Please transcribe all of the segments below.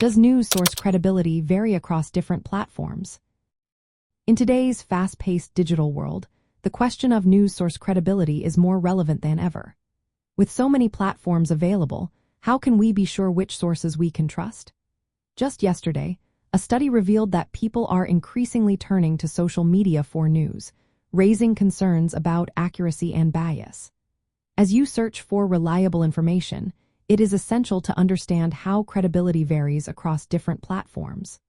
Does news source credibility vary across different platforms? In today's fast-paced digital world, the question of news source credibility is more relevant than ever. With so many platforms available, how can we be sure which sources we can trust? Just yesterday, a study revealed that people are increasingly turning to social media for news, raising concerns about accuracy and bias. As you search for reliable information, it is essential to understand how credibility varies across different platforms.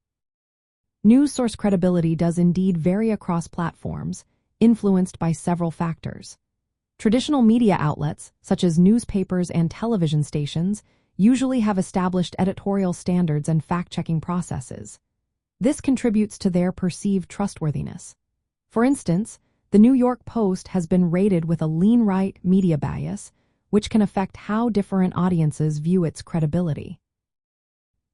News source credibility does indeed vary across platforms, influenced by several factors. Traditional media outlets, such as newspapers and television stations, usually have established editorial standards and fact-checking processes. This contributes to their perceived trustworthiness. For instance, the New York Post has been rated with a lean-right media bias, which can affect how different audiences view its credibility.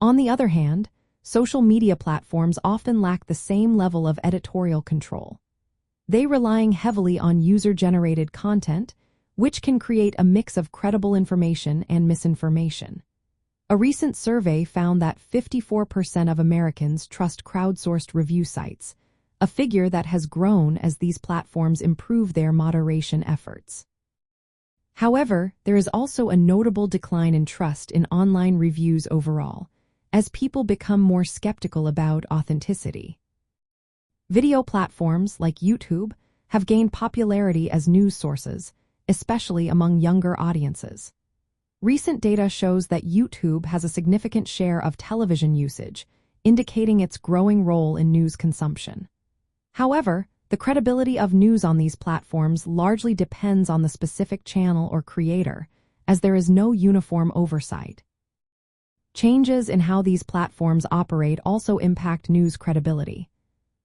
On the other hand, social media platforms often lack the same level of editorial control. They rely heavily on user-generated content, which can create a mix of credible information and misinformation. A recent survey found that 54% of Americans trust crowdsourced review sites, a figure that has grown as these platforms improve their moderation efforts. However, there is also a notable decline in trust in online reviews overall, as people become more skeptical about authenticity. Video platforms like YouTube have gained popularity as news sources, especially among younger audiences. Recent data shows that YouTube has a significant share of television usage, indicating its growing role in news consumption. However, the credibility of news on these platforms largely depends on the specific channel or creator, as there is no uniform oversight. Changes in how these platforms operate also impact news credibility.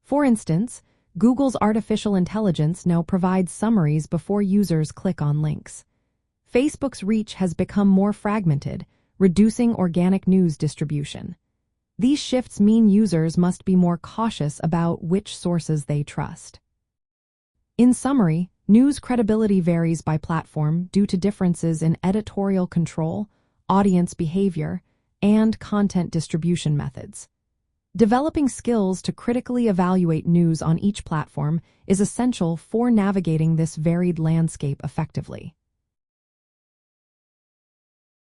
For instance, Google's artificial intelligence now provides summaries before users click on links. Facebook's reach has become more fragmented, reducing organic news distribution. These shifts mean users must be more cautious about which sources they trust. In summary, news credibility varies by platform due to differences in editorial control, audience behavior, and content distribution methods. Developing skills to critically evaluate news on each platform is essential for navigating this varied landscape effectively.